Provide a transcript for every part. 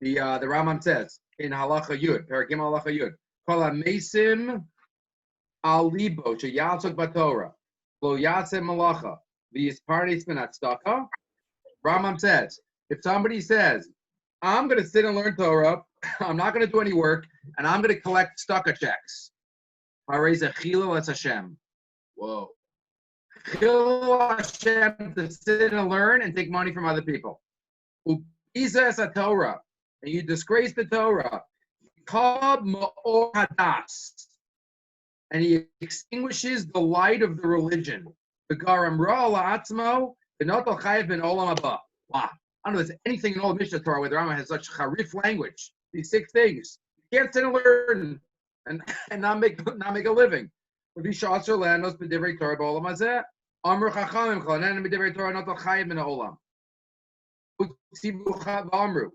The Rambam says in Halacha Yud, Paragim Halacha Yud, Kol HaMesim Al Libo Sheyatzok Batorah Lo Yatzeh Malacha V'Yisparnes Min Tzedakah. Rambam says, if somebody says, I'm going to sit and learn Torah, I'm not going to do any work, and I'm going to collect tzedakah checks. Harei Chilul es Hashem. Whoa. Chilul Hashem, to sit and learn and take money from other people. Ubiza es Torah, and you disgrace the Torah. Kab ma'or hadas, and he extinguishes the light of the religion. The garam ra la'atzmo, the notal chayev ben olam haba. Wow. I don't know if there's anything in all of Mishnah Torah where the Rambam has such charif language. These 6 things. You can't sit and learn and not make a living. If you shasher landos b'divrei Torah b'olam hazeh, amr chachamim chalanen b'divrei Torah notal chayev ben olam. Utzibucha v'amru.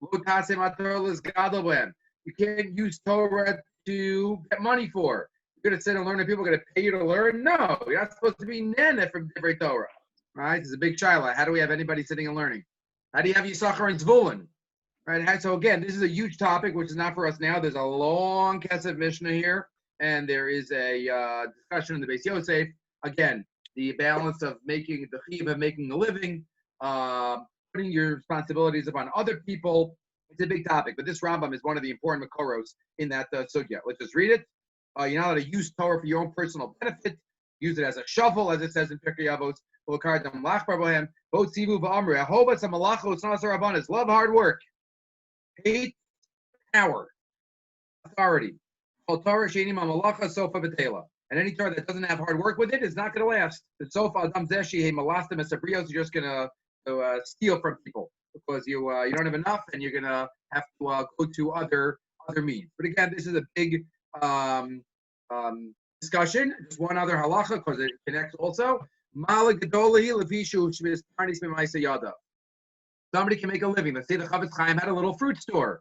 Lo taseh matorah l'zgadol b'hem. You can't use Torah to get money for. You're going to sit and learn and people are going to pay you to learn? No, you're not supposed to be nene from divrei Torah. Right? This is a big shaila. How do we have anybody sitting and learning? How do you have Yisachar and Zvulun? Right? So again, this is a huge topic, which is not for us now. There's a long Kesef Mishnah here, and there is a discussion in the Beis Yosef. Again, the balance of making the chiyuv of making a living, putting your responsibilities upon other people. It's a big topic, but this Rambam is one of the important makoros in that sugya. Let's just read it. You're not allowed to use Torah for your own personal benefit. Use it as a shovel, as it says in Pirkei Avos. Love hard work, hate power, authority. And any Torah that doesn't have hard work with it is not going to last. The sofa adam zeshi hey malastim esabrios, you're just going to steal from people because you don't have enough, and you're going to have to go to other means. But again, this is a big discussion. Just one other halacha because it connects also. Somebody can make a living. Let's say the Chavetz Chaim had a little fruit store,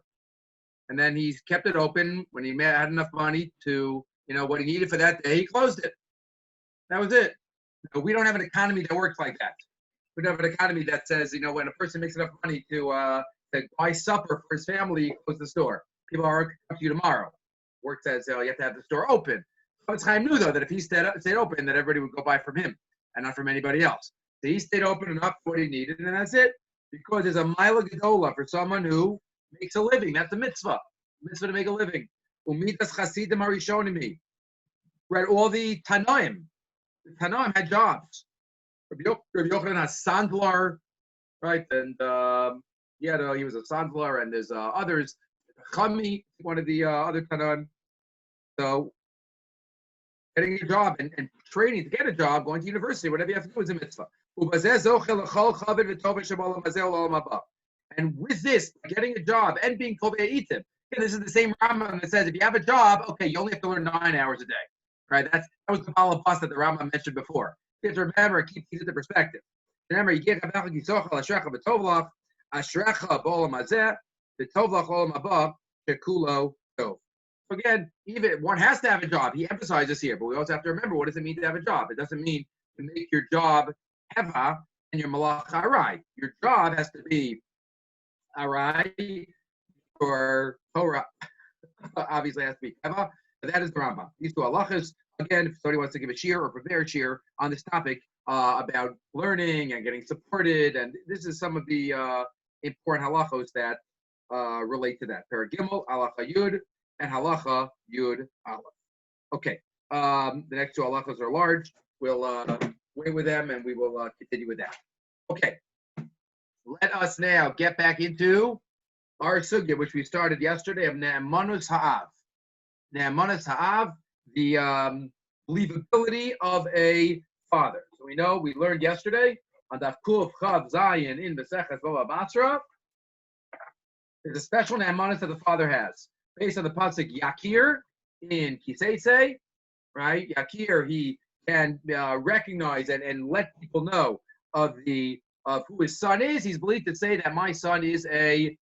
and then he kept it open when he had enough money to, what he needed for that day. He closed it. That was it. We don't have an economy that works like that. We don't have an economy that says, when a person makes enough money to buy supper for his family, he closes the store. People are coming to you tomorrow. Work says, you have to have the store open. Chavetz Chaim knew, though, that if he stayed open, that everybody would go buy from him and not from anybody else. So he stayed open enough for what he needed, and that's it. Because there's a mila gedola for someone who makes a living. That's a mitzvah. Mitzvah to make a living. Umitas chasidim harishonim. Read all the Tanoim. The Tanoim had jobs. Rabbi Yochanan has sandlar, right? And he was a sandlar, and there's others. Chami, one of the other Tanoim. So getting a job and training to get a job, going to university, whatever you have to do is a mitzvah. And with this, getting a job and being tovei itim, this is the same Rambam that says if you have a job, okay, you only have to learn 9 hours a day, right? That was the balabas that the Rambam mentioned before. You have to remember, keep things into perspective. Remember, you get ashrecha b'olam hazeh, v'tovlach olam haba shekulo tov. Again, even one has to have a job. He emphasizes here, but we also have to remember, what does it mean to have a job? It doesn't mean to make your job heva and your malach arai. Your job has to be arai, or Torah obviously has to be heva, but that is the Rambam. These 2 halachas. Again, if somebody wants to give a shir or prepare a shir on this topic about learning and getting supported, and this is some of the important halachos that relate to that. Paragimel, halacha yud, and halacha yud aleph. Okay, the next 2 halachas are large. We'll wait with them, and we will continue with that. Okay, let us now get back into our sugya, which we started yesterday, of Ne'emanus Ha'av. Ne'emanus Ha'av, the believability of a father. So we learned yesterday on Daf Kuf Chav Zayin in Masechet Bava Basra. There's a special ne'emanus that the father has, based on the pasuk Yakir in Kisei, right? Yakir, he can recognize and let people know of who his son is. He's believed to say that my son is a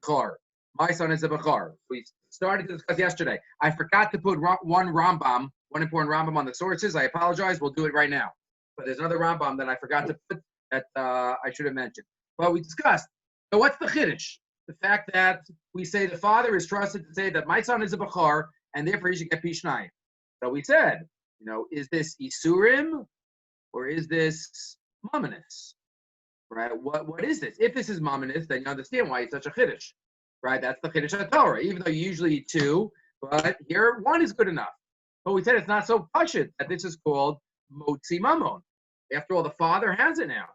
Bechar. My son is a Bechar. We started to discuss yesterday. I forgot to put one important Rambam on the sources. I apologize. We'll do it right now. But there's another Rambam that I forgot to put that I should have mentioned. But we discussed. So what's the Chiddush? the fact that we say the father is trusted to say that my son is a Bechor, and therefore he should get Pishnayim. So we said, is this Isurim or is this Mamonis? Right? What is this? If this is Mamonis, then you understand why it's such a Chiddush. Right? That's the Chiddush HaTorah, even though you usually eat two, but here one is good enough. But we said it's not so pashut that this is called Motzi Mamon. After all, the father has it now.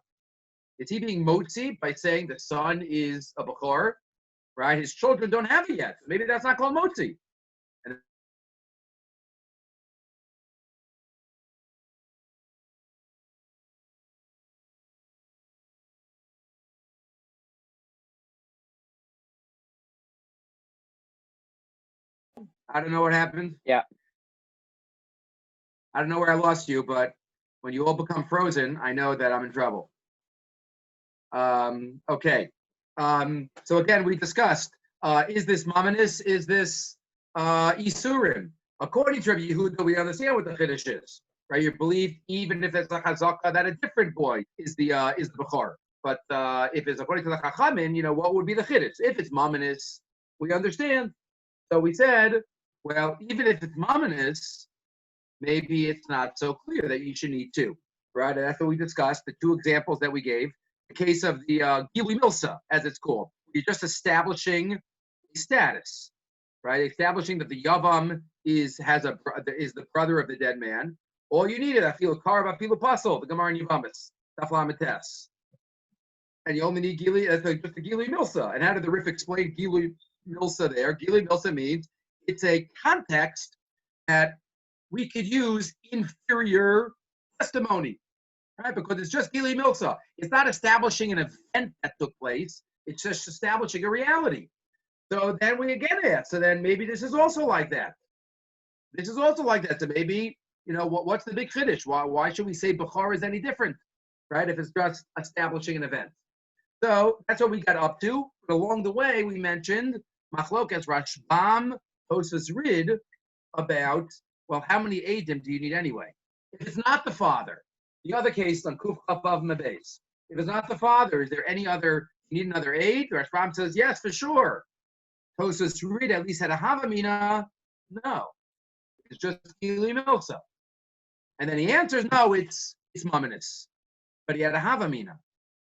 Is he being Motzi by saying the son is a Bechor? Right? His children don't have it yet. Maybe that's not called Motzi. And I don't know what happened. Yeah. I don't know where I lost you, but when you all become frozen, I know that I'm in trouble. Okay. So again, we discussed, is this Mamonis? Is this Isurim? According to Rabbi Yehuda, we understand what the Chiddush is. Right? You believe even if it's a Chazaka that a different boy is the Bechor. But if it's according to the Chachamim, what would be the Chiddush? If it's Mamonis, we understand. So we said, well, even if it's Mamonis, maybe it's not so clear that you should need two, right? And that's what we discussed, the two examples that we gave. The case of the Gili Milsa, as it's called. You're just establishing a status, right? Establishing that the Yavam is the brother of the dead man. All you need is Afilu Karb, Afilu Pasol, the Gemara in Yavamis, Taflamites. And you only need Gili, just the Gili Milsa. And how did the Rif explain Gili Milsa there? Gili Milsa means it's a context that we could use inferior testimony, right? Because it's just Gili Milsa. It's not establishing an event that took place. It's just establishing a reality. So then we again ask, so then maybe this is also like that. This is also like that. So maybe, what's the big Chiddush? Why should we say Bechor is any different, right? If it's just establishing an event. So that's what we got up to. But along the way, we mentioned Machlokas Rashbam Tosfos Rid about, well, how many Eidim do you need anyway? If it's not the father, the other case on Kuf Chapav Mabez, if it's not the father, is there any other, you need another aid? Rashbam says, yes, for sure. Tosfos Rid at least had a Havamina. No. It's just Gili Milsa. And then he answers, no, it's Mamonis. But he had a Havamina.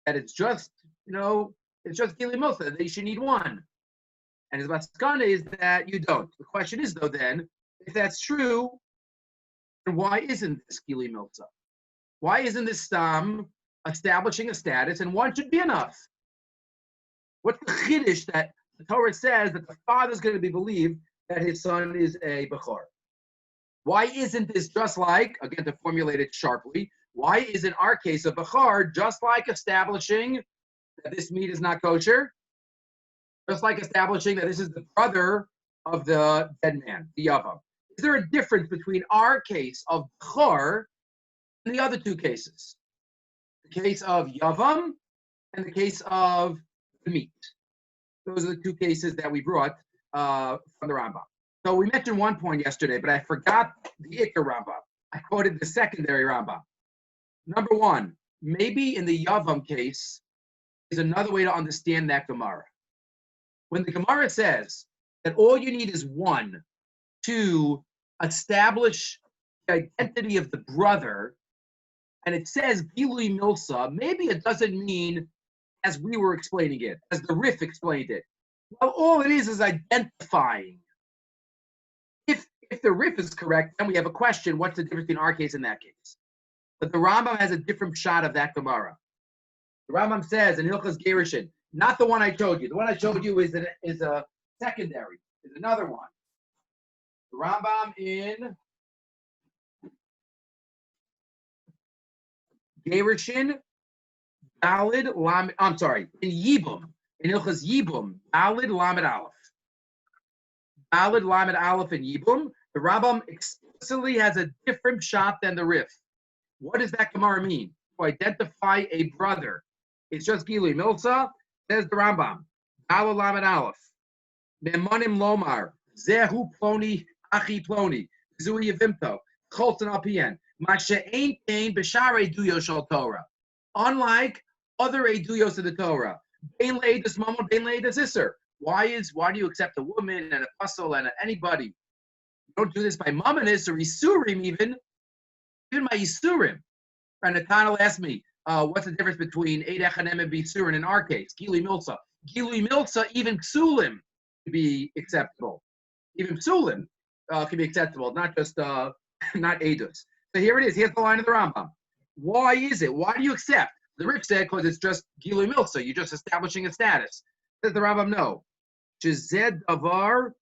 That it's just, it's just Gili Milsa, that you should need one. And his maskana is that you don't. The question is, though, then, if that's true, then why isn't this Gili Milsa? Why isn't this Stam establishing a status, and one should be enough? What's the Chiddush that the Torah says that the father is going to be believed that his son is a Bechor? Why isn't this just like, again, to formulate it sharply, why isn't our case of Bechor just like establishing that this meat is not kosher? Just like establishing that this is the brother of the dead man, the Yavam. Is there a difference between our case of Bechor and the other two cases? The case of Yavam and the case of the meat. Those are the two cases that we brought from the Rambam. So we mentioned one point yesterday, but I forgot the Iker Rambam. I quoted the secondary Rambam. Number one, maybe in the Yavam case is another way to understand that Gemara. When the Gemara says that all you need is one to establish the identity of the brother, and it says Gili Milsa, maybe it doesn't mean as we were explaining it, as the Rif explained it. Well, all it is identifying. If the Rif is correct, then we have a question, what's the difference between our case and that case? But the Rambam has a different shot of that Gemara. The Rambam says in Hilchas Gerushin, not the one I showed you. The one I showed you is a secondary, is another one. The Rambam in Gerushin, in Yibum, in Hilchas Yibum, Dalid Lamed Aleph. Dalid Lamed Aleph in Yibum, the Rambam explicitly has a different shot than the Rif. What does that Gemara mean? To identify a brother. It's just Gili Milsa, says the Rambam. Dalid Lamed Aleph. Ne'emanim Lomar, Zehu Ploni, Achi Ploni, Zui Yevimto, Cholton Alpien, Masha'ain Kain B'Shar Eduyos Shal Torah. Unlike other Eduyos of the Torah, Bein le'edus mamon, bein le'edus isser. Why do you accept a woman and a puzzle and anybody? You don't do this by mamanis or isurim even by isurim. And Nathaniel asked me, what's the difference between Eid Echanem and Bisurin in our case? Gilui Milsa. Gilui Milsa, even Psulim can be acceptable. Even Psulim can be acceptable, not just not Eidus. So here it is. Here's the line of the Rambam. Why is it? Why do you accept? The Rich said because it's just Gilui Milsa. You're just establishing a status. Says the Rambam, no. Shezed Davar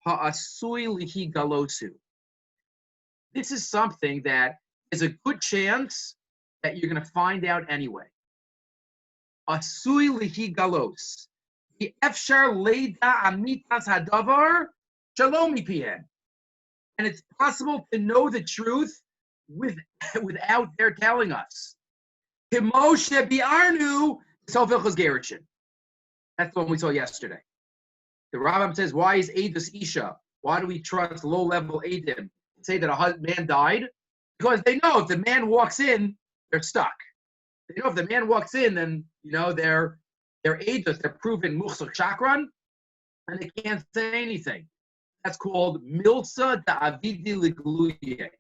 Ha'asui Lihi Galosu. This is something that is a good chance that you're going to find out anyway. Asui lihi galos. The efshar leida amitas hadavar shalom mipihen. And it's possible to know the truth without their telling us. Himoshe bi'arnu selfichos gerichin. That's the one we saw yesterday. The Rambam says, why is Eidus Isha? Why do we trust low-level Eidim? Say that a man died? Because they know if the man walks in, they're stuck. They know if the man walks in, then they're ageless. They're proven muchsuk chakran, and they can't say anything. That's called milsa da'avidi ligluye.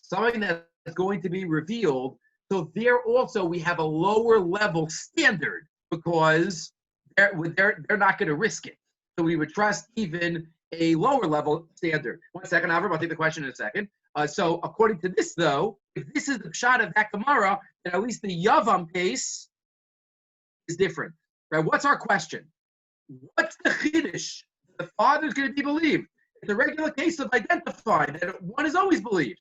Something that's going to be revealed. So there also we have a lower level standard because they're not going to risk it. So we would trust even a lower level standard. 1 second, Avram. I'll take the question in a second. So according to this, though, if this is the shot of that Gemara, then at least the Yavam case is different. Right? What's our question? What's the Chiddush? The father's going to be believed. It's a regular case of identifying that one is always believed.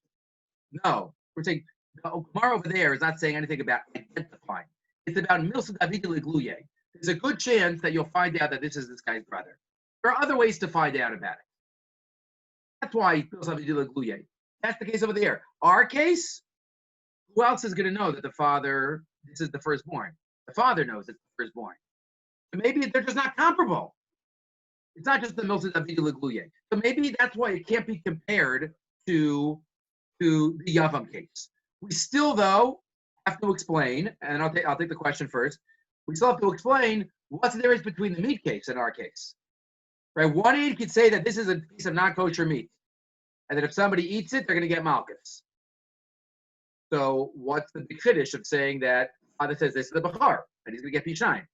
No. We're saying the Gemara over there is not saying anything about identifying. It's about Milsa David Legluye. There's a good chance that you'll find out that this is this guy's brother. There are other ways to find out about it. That's why Milsa David Legluye. That's the case over there. Our case, who else is going to know that the father, this is the firstborn? The father knows it's the firstborn. So maybe they're just not comparable. It's not just the Milsa David Legluye. So maybe that's why it can't be compared to the Yavam case. We still, though, have to explain, and I'll take the question first. We still have to explain what's the difference between the meat case and our case. Right? One aid could say that this is a piece of non-kosher meat, and that if somebody eats it, they're going to get malchus. So what's the big chiddush of saying that father says this is the bachar, and he's going to get pishain?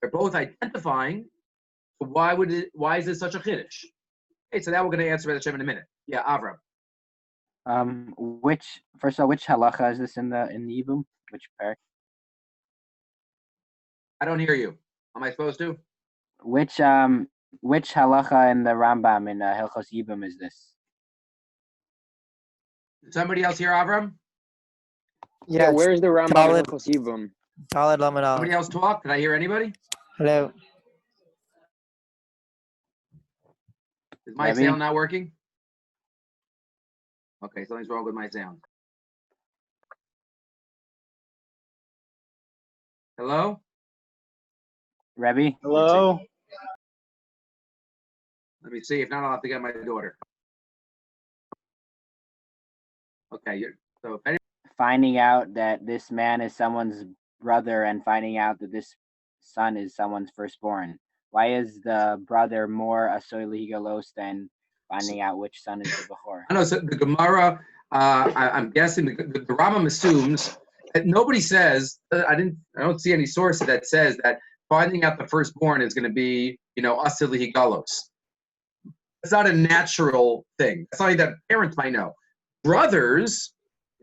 They're both identifying. So why is this such a chiddush? Okay, so that we're going to answer Hashem in a minute. Yeah, Avram. Which halacha is this in the Yibum? Which parak? I don't hear you. Am I supposed to? Which halacha in the Rambam in Hilchos Yibum is this? Did somebody else hear Avram? Yeah, where's the Rambam in Hilchos Yibum? Somebody else talk? Did I hear anybody? Hello. Is my Rabbi? sound not working? Okay, something's wrong with my sound. Hello? Rabbi? Hello. Let me see. If not, I'll have to get my daughter. Okay, so if Finding out that this man is someone's brother and finding out that this son is someone's firstborn. Why is the brother more asoy ligalos than finding out which son is the bechor? I know, so the Gemara, I'm guessing the Rambam assumes that nobody says, I don't see any source that says that finding out the firstborn is going to be, asili higalos. It's not a natural thing. It's something that parents might know. Brothers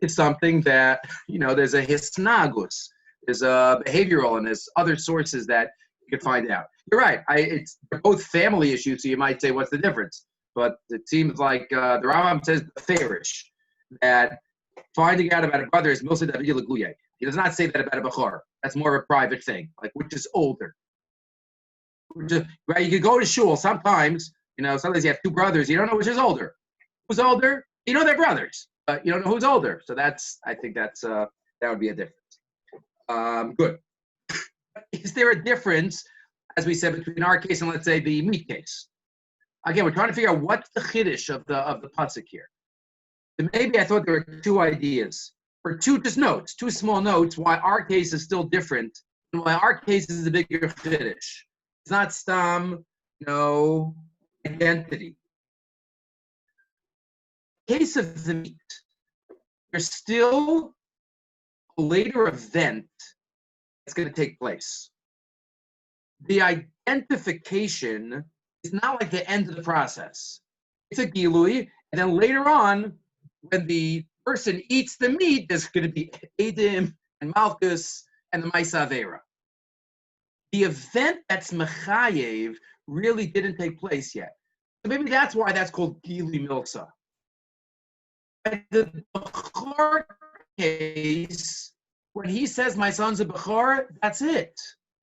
is something that, there's a hisnagus, there's a behavioral, and there's other sources that you can find out. You're right. They're both family issues, so you might say, what's the difference? But it seems like the Rambam says fairish, that finding out about a brother is mostly David Leguye. He does not say that about a bechor. That's more of a private thing, like which is older. Right? You could go to shul sometimes. Sometimes you have two brothers. You don't know which is older. Who's older? You know they're brothers, but you don't know who's older. So I think that would be a difference. Good. Is there a difference, as we said, between our case and let's say the meat case? Again, we're trying to figure out what's the chiddush of the pasuk here. And maybe I thought there were two ideas, or two small notes, why our case is still different And why our case is a bigger chiddush. It's not stam, no identity. In the case of the meat, there's still a later event that's going to take place. The identification is not like the end of the process. It's a gilui, and then later on, when the person eats the meat, there's going to be Edim and Malchus and the Maisa Avera. The event that's Mechayev really didn't take place yet. So maybe that's why that's called Gilui Milsa. In the Bechor case, when he says, my son's a Bechor, that's it.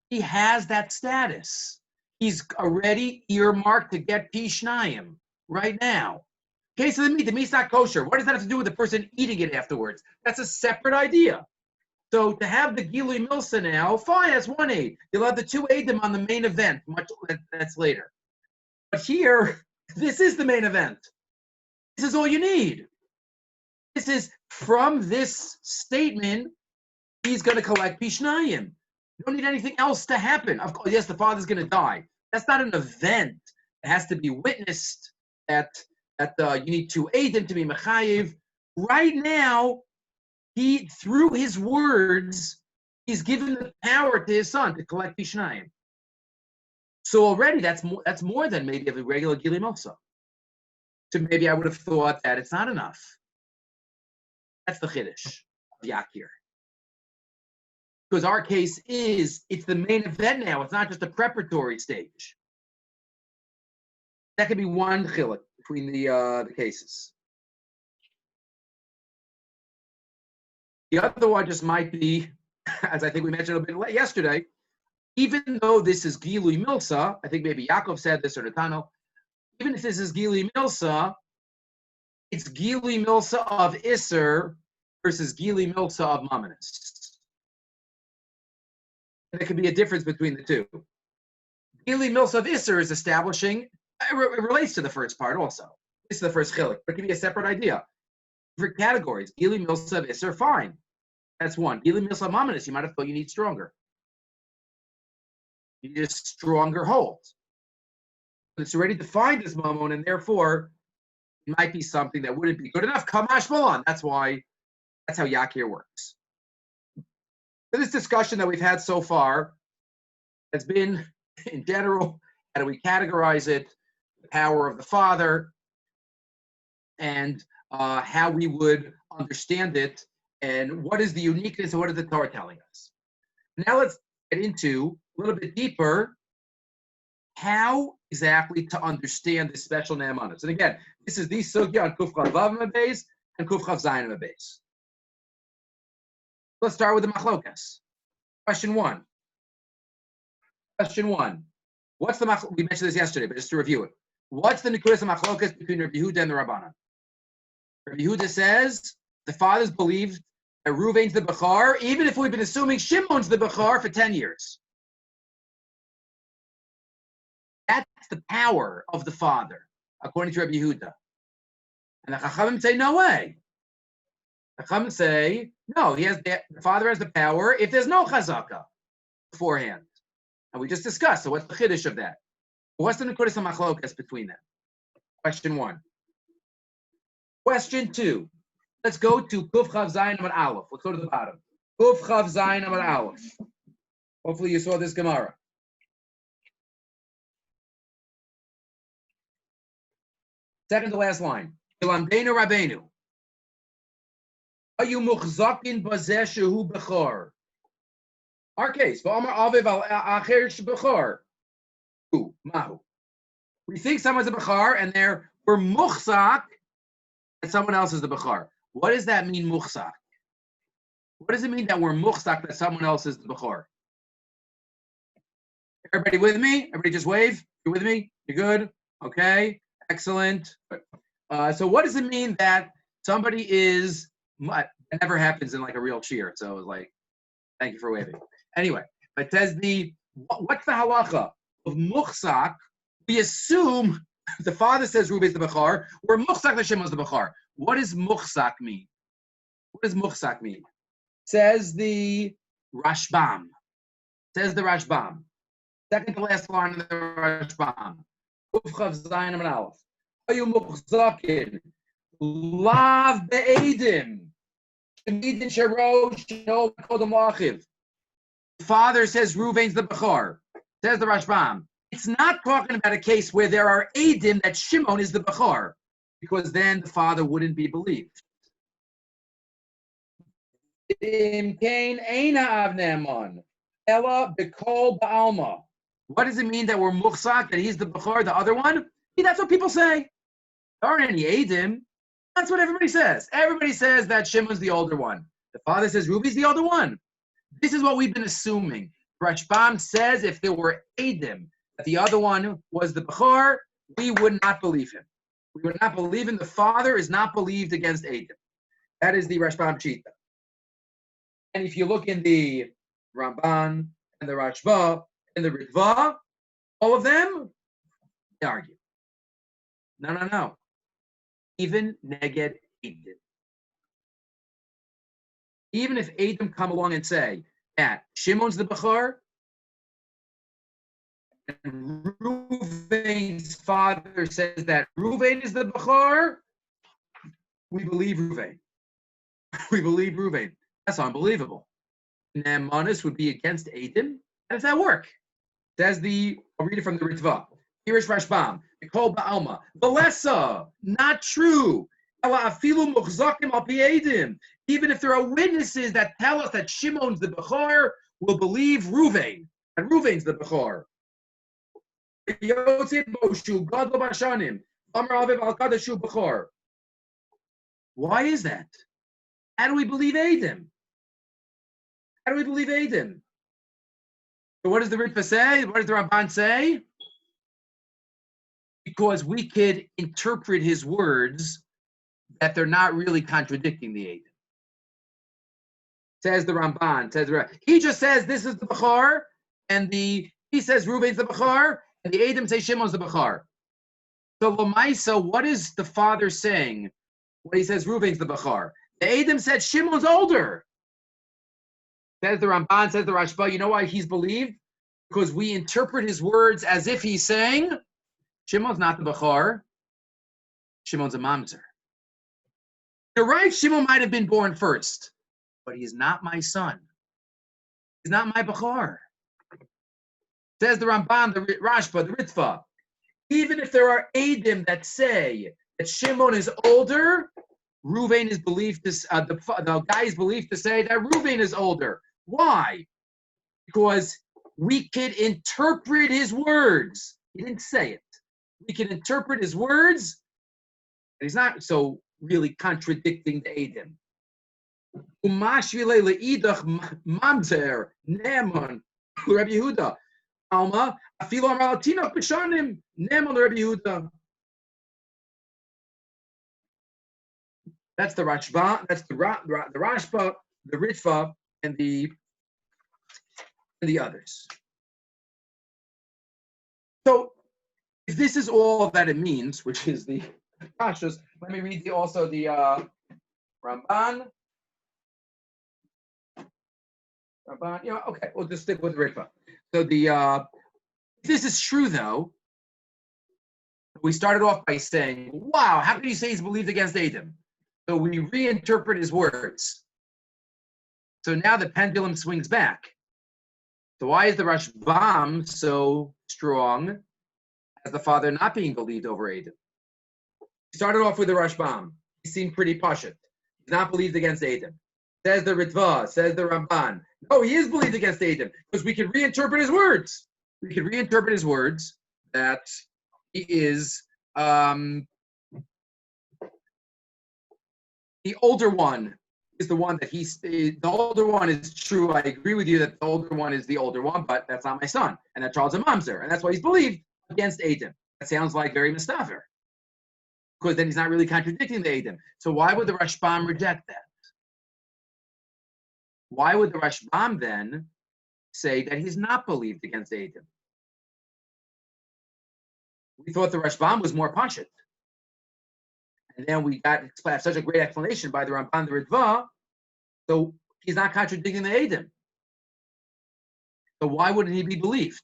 He has that status. He's already earmarked to get Pishnayim right now. Case of the meat's not kosher. What does that have to do with the person eating it afterwards? That's a separate idea. So to have the Gilui Milsa now, fine, that's one aid. You'll have the two Eidim on the main event, that's later. But here, this is the main event. This is all you need. This is, from this statement, he's going to collect Pishnayim. You don't need anything else to happen. Of course, yes, the father's going to die. That's not an event. It has to be witnessed that you need to aid him to be mechayev. Right now, he, through his words, he's given the power to his son to collect Pishnayim. So already that's more than maybe a regular Gilui Milsa. So maybe I would have thought that it's not enough. That's the chiddush of Yakir. Because our case is, it's the main event now. It's not just a preparatory stage. That could be one chiluk between the cases. The other one just might be, as I think we mentioned a bit yesterday, even though this is Gilui Milsa, I think maybe Yaakov said this or Netano, even if this is Gilui Milsa, it's Gilui Milsa of Isser versus Gilui Milsa of Mamanis. There could be a difference between the two. Gilui Milsa of Isser is establishing, it relates to the first part also. This is the first chiluk, but it can be a separate idea. Different categories. Gilui Milsa of Isser, fine. That's one. Gilui Milsa of Mamanis, you might have thought you need stronger. You need a stronger hold. But it's already defined as Mammon, and therefore, it might be something that wouldn't be good enough. Kamash Malan. That's how Yakir works. So this discussion that we've had so far has been, in general, how do we categorize it, the power of the father, and how we would understand it, and what is the uniqueness, and what is the Torah telling us. Now let's get into, a little bit deeper, how exactly to understand this special Naamanus. And again, this is the sugya on Kuf Chav Vav Mabez and Kuf Chav Zayin Mabez. Let's start with the machlokas. Question one. What's the machlokas? We mentioned this yesterday, but just to review it. What's the nekudas of machlokas between Rabbi Yehuda and the Rabbanan? Rabbi Yehuda says the fathers believed that Reuven's the Bechar, even if we've been assuming Shimon's the Bechar for 10 years. That's the power of the father, according to Rabbi Yehuda. And the Chachamim say, no way. The Chachamim say, no, the father has the power if there's no chazaka beforehand. And we just discussed, so what's the chiddush of that? What's the nekudas of machlokas between them? Question one. Question two. Let's go to Kuf Chav Zayin Amud Aleph. Let's go to the bottom. Kuf Chav Zayin Amud Aleph. Hopefully you saw this Gemara. Second to last line. Ilamdeinu Rabbeinu. Ayu muchzakin bazeh shehu bechor. Our case. V'amar aviv al acher shebechor. Who? Mahu. We think someone's a bechor, and we're muchzak, and someone else is the bechor. What does that mean, muchzak? What does it mean that we're muchzak, that someone else is the bechor? Everybody with me? Everybody just wave. You with me? You good? Okay. Excellent. So what does it mean that somebody is, it never happens in like a real cheer. So it's like, thank you for waving. Anyway, it says what's the halacha of muchzak? We assume the father says Reuven is the bechar. We're muchzak that Shimon is the bechar. What does muchzak mean? What does muchzak mean? Says the Rashbam. Says the Rashbam. Second to last line of the Rashbam. Ufchav Zayin and Aleph. Ayu Muchzakin. Lav Be'edim. Shemidin Sharo Shino Kodam Lachiv. The father says Ruvain's the Bechor. Says the Rashbam. It's not talking about a case where there are Edim that Shimon is the Bechor, because then the father wouldn't be believed. What does it mean that we're muchzak, that he's the Bechor, the other one? That's what people say. There aren't any Edim. That's what everybody says. Everybody says that Shimon's the older one. The father says Ruby's the older one. This is what we've been assuming. Rashbam says if there were Edim, that the other one was the Bechor, we would not believe him. We would not believe him. The father is not believed against Edim. That is the Rashbam Shita. And if you look in the Ramban and the Rashba and the Ritva, all of them, they argue. No. Even Neged Edim. Even if Edim come along and say that Shimon's the Bechor, and Reuven's father says that Reuven is the Bechor, we believe Reuven. We believe Reuven. That's unbelievable. Naamanus would be against Edim. How does that work? I'll read it from the Ritva. Here is Rashbam. Kol Ba'alma. Velesa. Not true. Even if there are witnesses that tell us that Shimon's the Bechor, we'll believe Reuven. And Reuven's the Bechor. Why is that? How do we believe Edim? How do we believe Edim? So what does the Ritva say? What does the Ramban say? Because we could interpret his words that they're not really contradicting the Edim. Says the Ramban. He just says this is the Bechor, and he says Reuven's the Bechor, and the Edim say Shimon's the Bechor. So Lamaisa, what is the father saying when he says Reuven's the Bechor? The Edim said Shimon's older. Says the Ramban, says the Rashba, you know why he's believed? Because we interpret his words as if he's saying, Shimon's not the Bechor, Shimon's a Mamzer. You're right, Shimon might have been born first, but he's not my son. He's not my Bechor. Says the Ramban, the Rashba, the Ritva, even if there are Edim that say that Shimon is older, Reuven is believed to, the guy is believed to say that Reuven is older. Why? Because we can interpret his words. He didn't say it. We can interpret his words, and he's not so really contradicting the Edim. Umashvile leidach mamzer neman Rabbi Yehuda alma afilo amalatina pishanim neman Rabbi Yehuda. That's the Rashba. That's the Rashba, the Ritva, and the others. So, if this is all that it means, which is the Pashas, let me read also the Ramban. Okay, we'll just stick with Ritva. So if this is true, though, we started off by saying, "Wow, how can you say he's believed against Edim?" So we reinterpret his words. So now the pendulum swings back. So why is the Rashbam so strong as the father not being believed over Edim? We started off with the Rashbam. He seemed pretty pashut. He's not believed against Edim. Says the Ritva, says the Ramban. No, he is believed against Edim because we can reinterpret his words. We can reinterpret his words that he is the older one is the one that the older one is true. I agree with you that the older one is the older one, but that's not my son. And that Charles is a mamzer. And that's why he's believed against Edim. That sounds like very mistafer. Because then he's not really contradicting the Edim. So why would the Rashbam reject that? Why would the Rashbam then say that he's not believed against Edim? We thought the Rashbam was more pashut. And then we got such a great explanation by the Ramban, the Ritva, so he's not contradicting the Edim. So why wouldn't he be believed?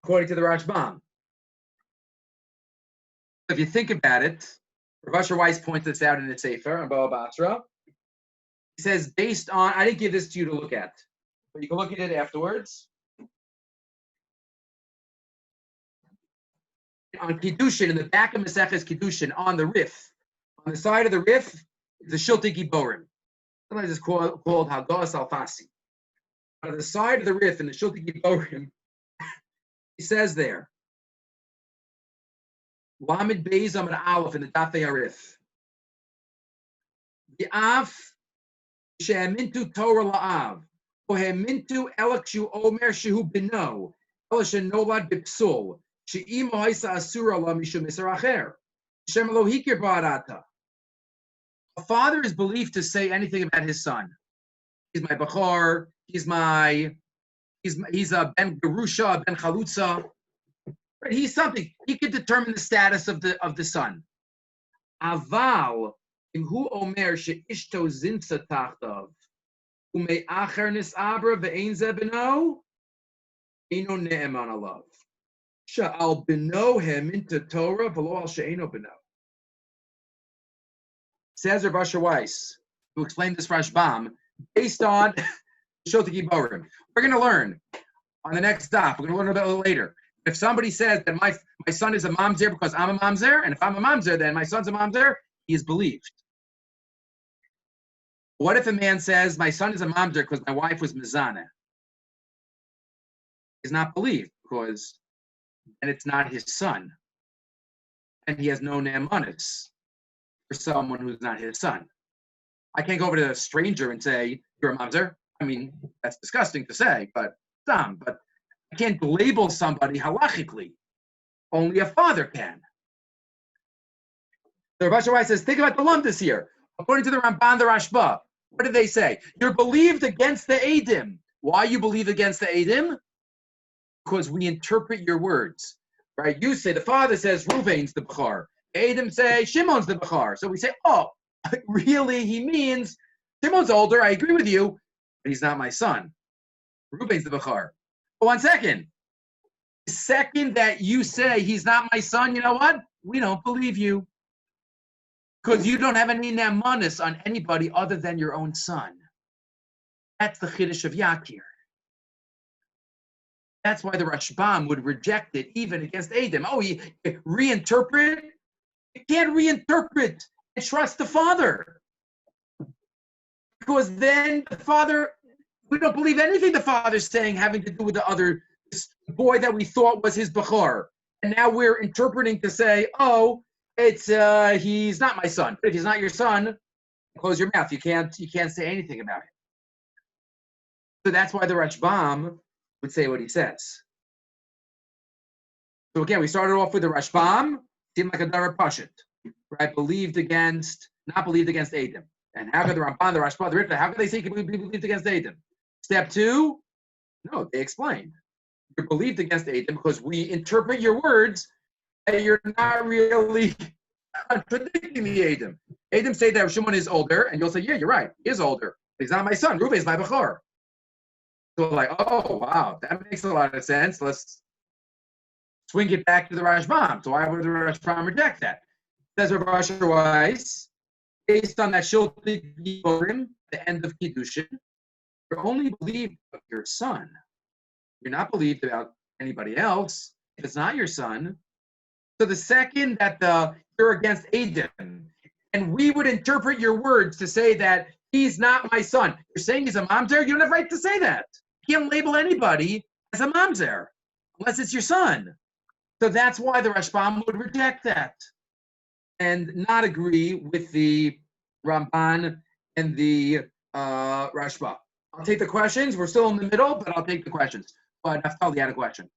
According to the Rashbam. If you think about it, Rav Asher Weiss points this out in the Sefer on Baba Basra. He says, based on, I didn't give this to you to look at, but you can look at it afterwards. On Kiddushin, in the back of Maseches Kiddushin, on the Rif, on the side of the Rif, is the Shiltei Giborim. Sometimes it's called Hagos Alfasi. On the side of the Rif, in the Shiltei Giborim, he says there, Lamed Beis Amud Aleph in the Dafei Arif. The Av she'amintu Torah la'av, o he'amintu elak shu omer shehu bino, ela she'nolad b'psul, she'im ha'isa asura la mishum isar acher, Shem lo hikir ba'arata. A father is believed to say anything about his son. He's my bachor. He's a ben gerusha, ben chalutza. Right? He's something. He can determine the status of the son. Aval imhu omer she'ishto zinsa tachtav umei acher nisabra ve'ein ze beno eno ne'eman alav she'al beno he'minta Torah v'lo al she'eno beno. Says Rav Asher Weiss, who explained this Rashbam, based on Shiltei Giborim. We're going to learn on the next stop. We're going to learn a little later. If somebody says that my son is a mamzer because I'm a mamzer, and if I'm a mamzer, then my son's a mamzer, he is believed. What if a man says, my son is a mamzer because my wife was mizana? He's not believed because then it's not his son. And he has no ne'emanis for someone who's not his son. I can't go over to a stranger and say, you're a mamzer. I mean, that's disgusting to say, but dumb. But I can't label somebody halachically. Only a father can. So Rav Asher Weiss says, think about the lump this year. According to the Ramban, the Rashba, what did they say? You're believed against the Eidim. Why you believe against the Eidim? Because we interpret your words. Right? You say, the father says, Ruvain's the Bechar. Eidim say, Shimon's the Bechar. So we say, oh, really, he means Shimon's older, I agree with you, but he's not my son. Ruvain's the Bechar. But 1 second. The second that you say he's not my son, you know what? We don't believe you. Because you don't have any nemanis on anybody other than your own son. That's the Chiddush of Yakir. That's why the Rashbam would reject it even against Eidim. Oh, he reinterpret? You can't reinterpret and trust the father. Because then the father, we don't believe anything the father's saying having to do with the boy that we thought was his Bechor. And now we're interpreting to say, oh, it's he's not my son. But if he's not your son, close your mouth. You can't say anything about it. So that's why the Rashbam would say what he says. So again, we started off with the Rashbam, seemed like a Dara Pashit, right? Not believed against Eidim. And how could the Ramban, the Rashba, the Ritva, how could they say he could be believed against Eidim? Step 2, no, they explained. You're believed against Eidim because we interpret your words and you're not really contradicting the Eidim. Eidim say that Shimon is older, and you'll say, yeah, you're right, he is older. But he's not my son. Reuven is my Bechor. So like, oh, wow, that makes a lot of sense. Let's swing it back to the Rashbam. So why would the Rashbam reject that? Says Rav Asher Weiss, based on that Shiltei Giborim, the end of Kiddushin, you're only believed of your son. You're not believed about anybody else if it's not your son. So the second that you're against Eidim, and we would interpret your words to say that he's not my son. You're saying he's a mamzer? You don't have right to say that. You can't label anybody as a mamzer unless it's your son. So that's why the Rashbam would reject that and not agree with the Ramban and the Rashba. I'll take the questions. We're still in the middle, but I'll take the questions. But Naftali had a question.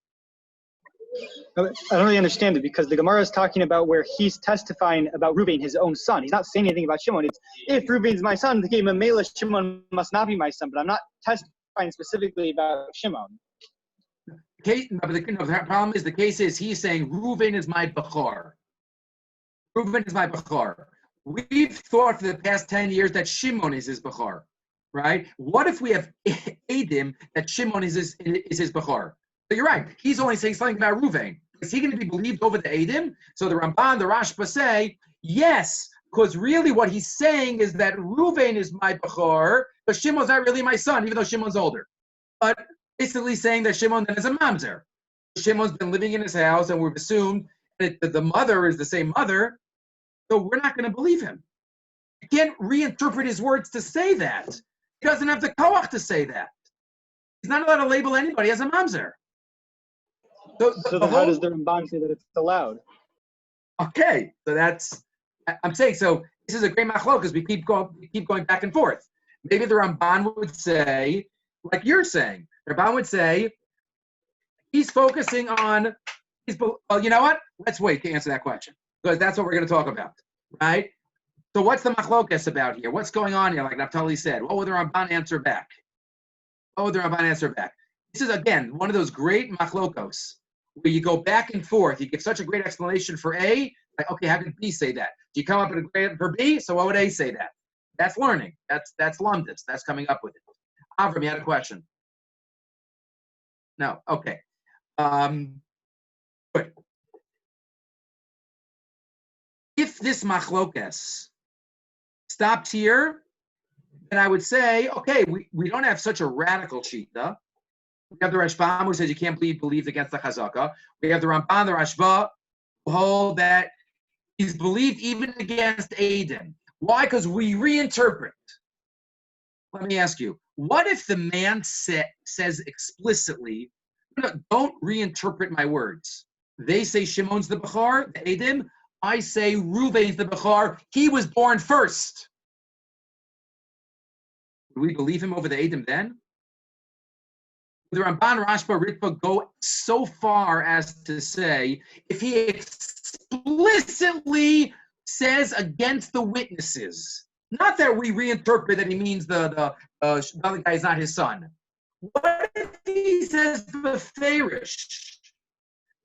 I don't really understand it because the Gemara is talking about where he's testifying about Reuven, his own son. He's not saying anything about Shimon. It's if Reuven's my son, the game of Mela, Shimon must not be my son. But I'm not testifying specifically about Shimon. The problem is the case is he's saying Reuven is my Bechor. Reuven is my Bechor. We've thought for the past 10 years that Shimon is his Bechor. right? What if we have Adim that Shimon is his Bechor? So you're right. He's only saying something about Ruvain. Is he going to be believed over the Adim? So the Ramban, the Rashba say, yes, because really what he's saying is that Ruvain is my Bechor, but Shimon's not really my son, even though Shimon's older. But basically saying that Shimon then is a mamzer. Shimon's been living in his house, and we've assumed that the mother is the same mother, so we're not going to believe him. You can't reinterpret his words to say that. He doesn't have the koach to say that. He's not allowed to label anybody as a mamzer. So then how does the Ramban say that it's allowed? Okay, so that's, I'm saying, so this is a great machlok because we keep going back and forth. Maybe the Ramban would say, like you're saying, the Ramban would say, he's focusing on, well, you know what? Let's wait to answer that question because that's what we're going to talk about, right? So what's the machlokas about here? What's going on here? Like Naftali said, what would the Ramban answer back? This is, again, one of those great machlokos where you go back and forth. You give such a great explanation for A, like, okay, how did B say that? Do you come up with a great for B? So what would A say that? That's learning. That's lumdus. That's coming up with it. Avram, you had a question? No. Okay. Good. If this machlokas stops here, then I would say, okay, we don't have such a radical shita. We have the Rashbam who says you can't believe against the Chazaka. We have the Ramban, the Rashba, who hold that he's believed even against Adim. Why? Because we reinterpret. Let me ask you, what if the man says explicitly, no, don't reinterpret my words. They say Shimon's the Bechor, the Adim. I say Ruvain's the Bechor. He was born first. Would we believe him over the Adim then? The Ramban, Rashba, Ritva go so far as to say, if he explicitly says against the witnesses, not that we reinterpret that he means the other guy is not his son. What if he says Beferish?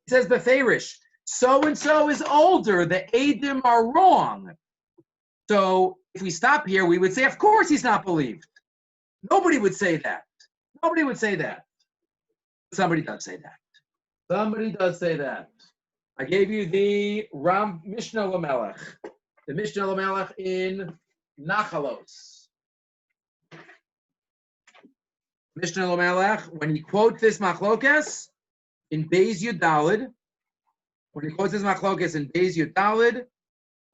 He says Beferish, so-and-so is older, the Adim are wrong. So if we stop here, we would say, of course he's not believed. Nobody would say that. Somebody does say that. I gave you the Mishnah Lamelech. The Mishnah Lamelech in Nachalos. Mishnah Lamelech, when he quotes this machlokes in Beis Yud Daled, the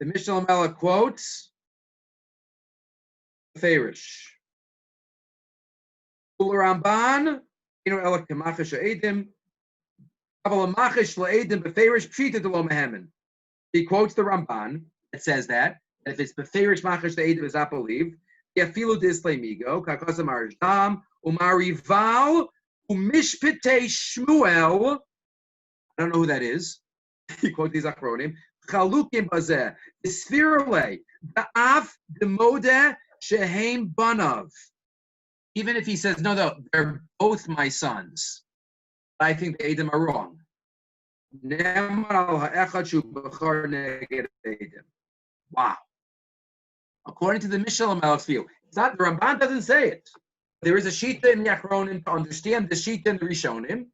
Mishnah Lamelech quotes Ferish. Ula Ramban, he quotes the Ramban that says that if it's beferish machash the Eidim is not believed, yafilu dislay migo kakasa marjam umarival umishpitei Shmuel. I don't know who that is. He quotes these achronim. Chalukim bazeh isfirle da'af demodeh shehem banav. Even if he says, no, they're both my sons, I think the Edom are wrong. Wow. According to the Mishnah Lamelech's view, it's not, the Ramban doesn't say it. There is a shita in the Achronim to understand the shita in the Rishonim,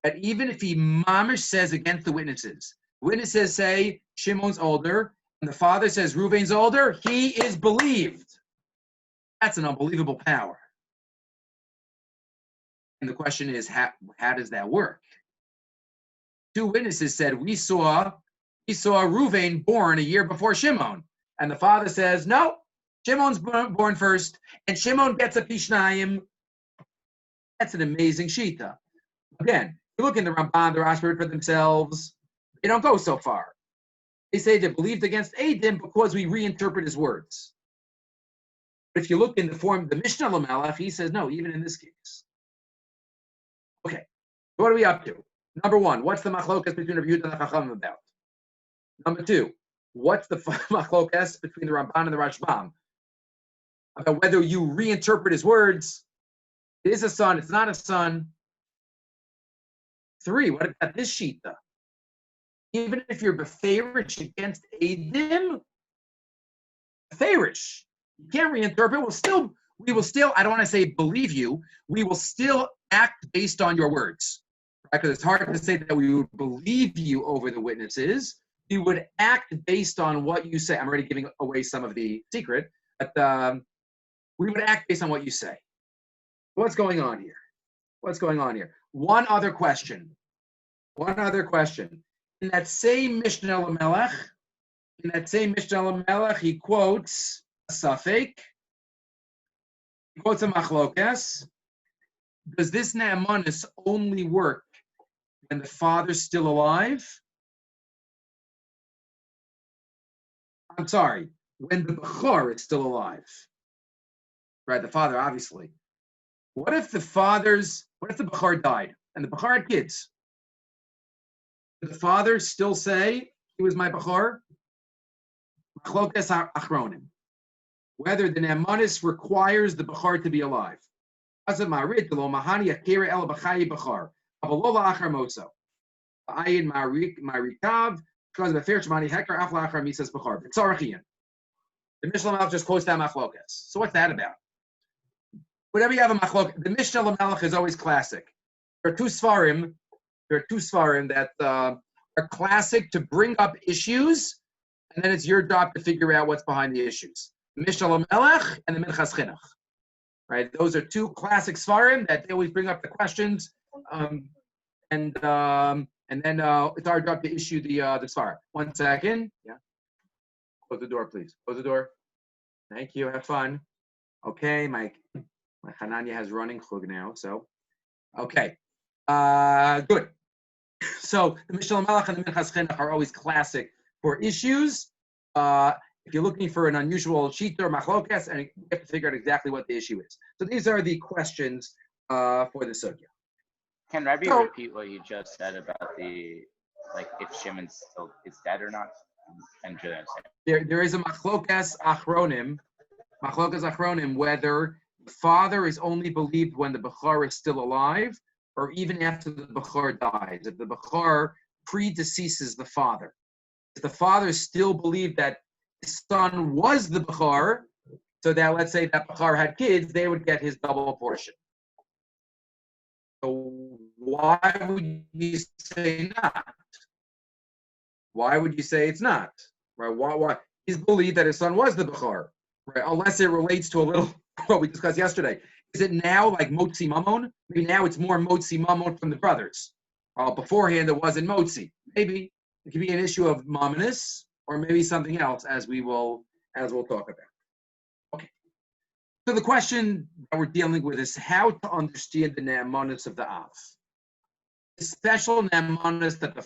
that even if he mamish says against the witnesses say Shimon's older, and the father says Ruvain's older, he is believed. That's an unbelievable power. And the question is, how does that work? Two witnesses said, we saw Ruvain born a year before Shimon. And the father says, no, Shimon's born first, and Shimon gets a pishnayim. That's an amazing shita. Again, you look in the Ramban, the Rashba for themselves, they don't go so far. They say they believed against Adim because we reinterpret his words. But if you look in the form of the Mishnah Lamelech, he says, no, even in this case. Okay, what are we up to? Number one, what's the machlokas between Rabbi Yehuda and the Chachamim about? Number two, what's the machlokas between the Ramban and the Rashbam? About whether you reinterpret his words. It is a son, it's not a son. Three, what about this shita? Even if you're beferish against Adim, beferish, you can't reinterpret. we will still, I don't want to say believe you, we will still act based on your words. Right? Because it's hard to say that we would believe you over the witnesses. We would act based on what you say. I'm already giving away some of the secret, but we would act based on what you say. What's going on here? What's going on here? One other question. In that same Mishnah Lamelech, he quotes a Safek. He quotes a Machlokes. Does this Naamanus only work when the father's still alive? I'm sorry, when the Bechor is still alive. Right, the father, obviously. What if the Bechor died and the Bechor had kids? Did the father still say he was my Bechor? Machlokes achronim. Whether the Naamanus requires the Bechor to be alive. The Mishnah Lamelech just quotes that machlokes. So what's that about? Whenever you have a machlokes, the Mishnah Lamelech is always classic. There are two svarim that are classic to bring up issues, and then it's your job to figure out what's behind the issues. The Mishnah Lamelech and the Minchas Chinuch. Right? Those are two classic svarim that they always bring up the questions, and then it's our job to issue the svar. 1 second. Yeah. Close the door, please. Close the door. Thank you. Have fun. Okay, my Hananya has running chug now. So, okay, good. So the Mishnah Lamelech and the Minchas Chinuch are always classic for issues. If you're looking for an unusual sheet or machlokes, and you have to figure out exactly what the issue is. So these are the questions for the sugya. Can Rabbi repeat what you just said about if Shimon still is dead or not? There is a machlokes achronim whether the father is only believed when the Bechor is still alive, or even after the Bechor dies. If the Bechor predeceases the father, if the father still believed that his son was the Bechor, so that let's say that Bechor had kids, they would get his double portion. So why would you say not? Why would you say it's not? Right? Why? He's believed that his son was the Bechor, right? Unless it relates to a little what we discussed yesterday. Is it now like Motzi Mamon? Maybe now it's more Motzi Mamon from the brothers. Beforehand it wasn't Motzi. Maybe it could be an issue of Mamonis, or maybe something else, as we'll talk about. Okay. So the question that we're dealing with is how to understand the Naamanus of the Av. The special Naamanus that the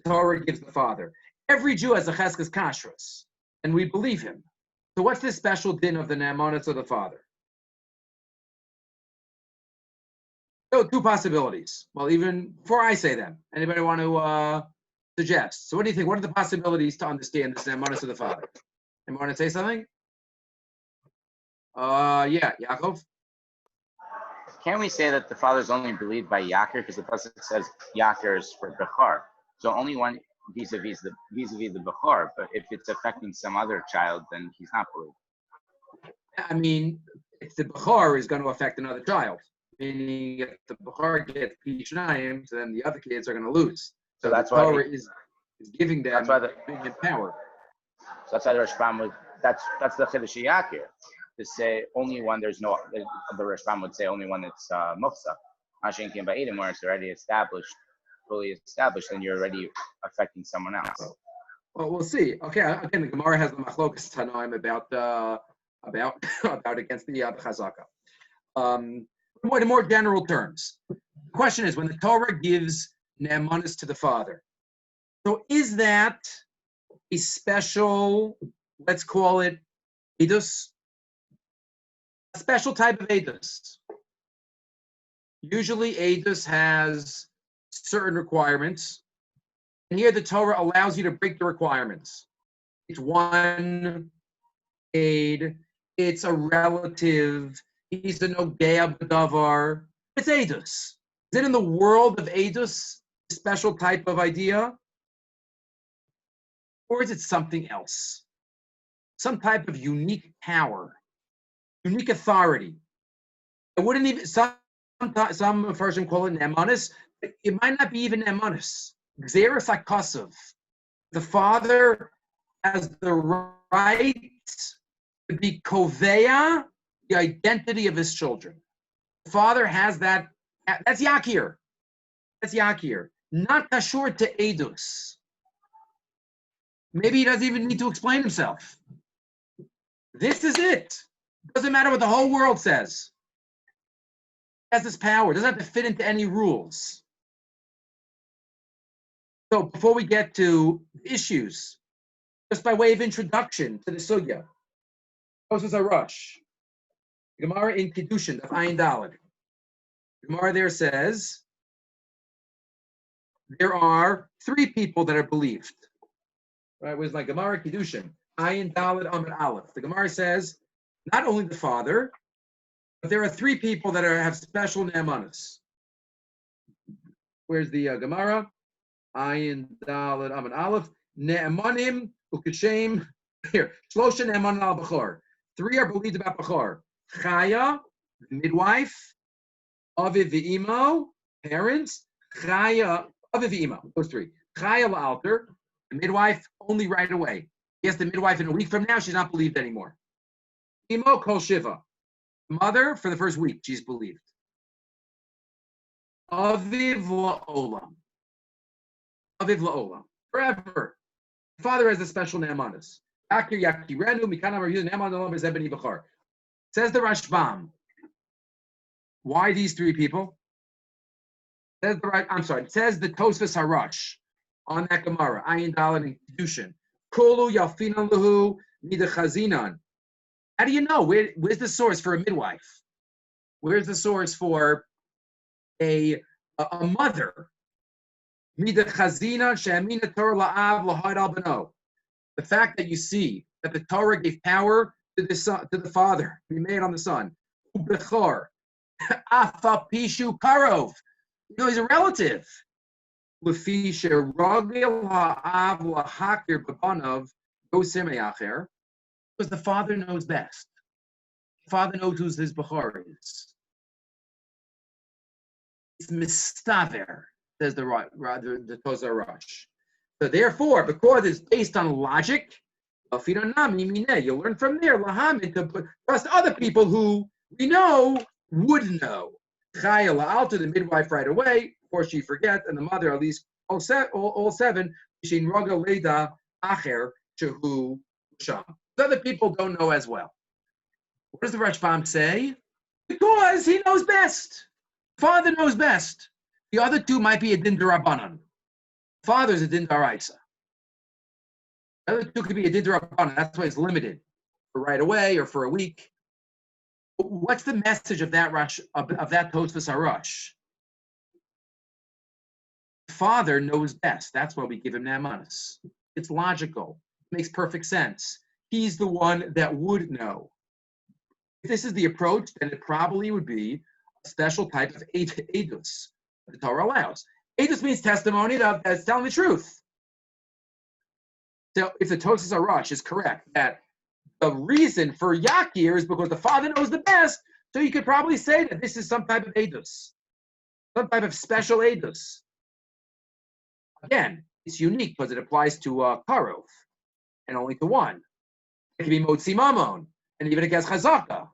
Torah gives the father. Every Jew has a cheskes kashrus, and we believe him. So what's the special din of the Naamanus of the father? So two possibilities. Well, even before I say them, anybody want to suggest? So what do you think? What are the possibilities to understand this Naamanus of the father? Anyone want to say something? Yeah, Yaakov? Can we say that the father is only believed by Yakir? Because the pasuk says Yakir is for Bechor. So only one vis-a-vis the Bechor. But if it's affecting some other child, then he's not believed. I mean, if the Bechor is going to affect another child, meaning if the Bechor gets Pishnayim, so then the other kids are going to lose. So that's why Torah is giving them dominion power. So that's why the Rashbam would. That's the Chiddush Yakir, to say only one. There's no. The Rashbam would say only one that's Mufsa. Mashin came by Edom, where it's already established, fully established, then you're already affecting someone else. Well, we'll see. Okay, again, the Gemara has the Machlokes Tanaim about against the Chazaka. In more general terms, the question is, when the Torah gives Naamanus to the father, so is that a special, let's call it edus, a special type of edus? Usually edus has certain requirements, and here the Torah allows you to break the requirements. It's one aid, it's a relative, he's a nogea b'davar. It's edus. Is it in the world of edus a special type of idea? Or is it something else? Some type of unique power unique authority. I wouldn't even, some version call it Nemanis. It might not be even Nemanis. Xeris Akasov. The father has the right to be Kovea, the identity of his children. The father has that. That's Yakir. That's Yakir. Not Kashur to Edus. Maybe he doesn't even need to explain himself. This is it. Doesn't matter what the whole world says. He has this power. It doesn't have to fit into any rules. So before we get to issues, just by way of introduction to the sugya, this is a rush. Gemara in Kiddushin of Ayin Daled. Gemara there says there are 3 people that are believed. Right? It was like Gemara Kiddushin, Ayin Daled Amid Aleph. The Gemara says not only the father, but there are 3 people that have special ne'emanos. Where's the Gemara? Ayin Daled Amid Aleph. Ne'emanim ukeshem. Here, Shlosha ne'eman al b'chor. 3 are believed about b'chor. Chaya, the midwife. Aviv v'imo, parents. Chaya, Aviv v'imo, those 3. Chaya la'alter, the midwife, only right away. Yes, the midwife in a week from now, she's not believed anymore. Imo kol shiva. Mother, for the first week, she's believed. Aviv la'olam. Aviv la'olam. Forever. Father has a special ne'emanos. Akir yakirenu, mikanam are using ne'eman olam b'zebeni b'char. Says the Rashbam. Why these 3 people? Says the Tosfos Harash on that Gemara, Ayin Daled and Kiddushin. Kolu yalfinan lahu midachazinan. How do you know? Where's the source for a midwife? Where's the source for a mother? Midachazinan she'amina Torah la'av lahad al beno. The fact that you see that the Torah gave power to the son, to the father, to be made on the son. Ubechor. Afa pishu karov. You know, he's a relative. Because the father knows best. The father knows who's his Bechor is. It's mistaver, says the Tozar Rosh. So therefore, because it's based on logic, you'll learn from there, to trust other people who we know would know. Chaya la'alta, the midwife right away, before she forgets, and the mother at least all 7. Shin roga leda acher shehu sham. Other people don't know as well. What does the Rashbam say? Because he knows best. Father knows best. The other 2 might be a din d'Rabbanan. Father's a din d'Oraisa. The other 2 could be a din d'Rabbanan. That's why it's limited for right away or for a week. What's the message of that rush of that Tosfos Harash? Father knows best. That's why we give him ne'emanos. It's logical. It makes perfect sense. He's the one that would know. If this is the approach, then it probably would be a special type of edus the Torah allows. Edus means testimony that's telling the truth. So if the Tosfos Harash is correct, that the reason for Yakir is because the father knows the best, so you could probably say that this is some type of edus, some type of special edus. Again, it's unique because it applies to Karov, and only to 1. It can be Motzi Mamon, and even against Chazaka.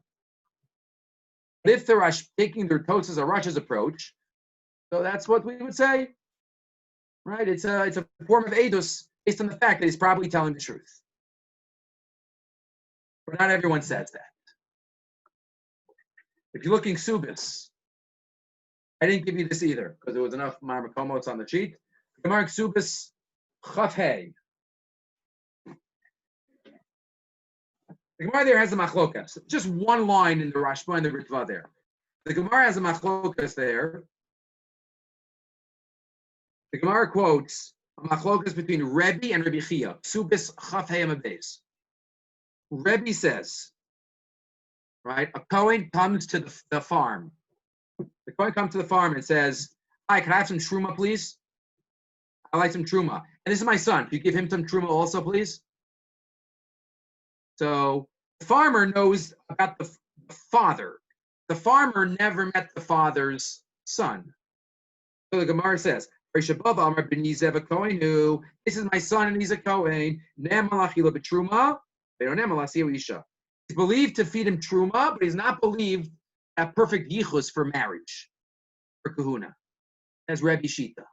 But if they're taking their Tosfos Harash's approach, so that's what we would say, right? It's a form of edus based on the fact that he's probably telling the truth. But not everyone says that. If you're looking Subis, I didn't give you this either because there was enough Marmakomos on the sheet. Gemara Subis Chaf Hey. The Gemara there has a machlokas. Just one line in the Rashba and the Ritva there. The Gemara has a machlokas there. The Gemara quotes a machlokas between Rabbi and Rabbi Chia. Subis Chaf Hey Amabes. Rabbi says, right, a Kohen comes to the farm. The Kohen comes to the farm and says, "Hi, can I have some truma, please? I like some truma. And this is my son. Can you give him some truma also, please?" So the farmer knows about the the father. The farmer never met the father's son. So the Gemara says, this is my son and he's a Kohen. He's believed to feed him truma, but he's not believed at perfect yichus for marriage, for kahuna. That's Rabbi Shita.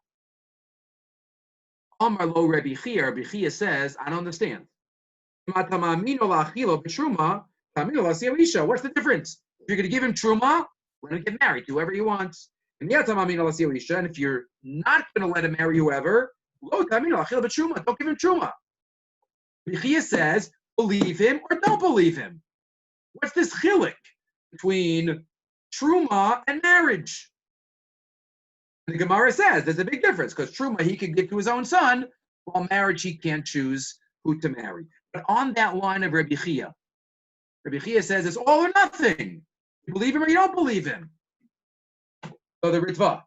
Amar lo Rabbi Chia. Rabbi Chia says, I don't understand. What's the difference? If you're going to give him truma, let him get married to whoever he wants. And if you're not going to let him marry whoever, don't give him truma. Rabbi Chia says, believe him or don't believe him. What's this chilik between truma and marriage? And the Gemara says there's a big difference because truma he can give to his own son, while marriage he can't choose who to marry. But on that line of Rabbi Chia says it's all or nothing. You believe him or you don't believe him. So the Ritva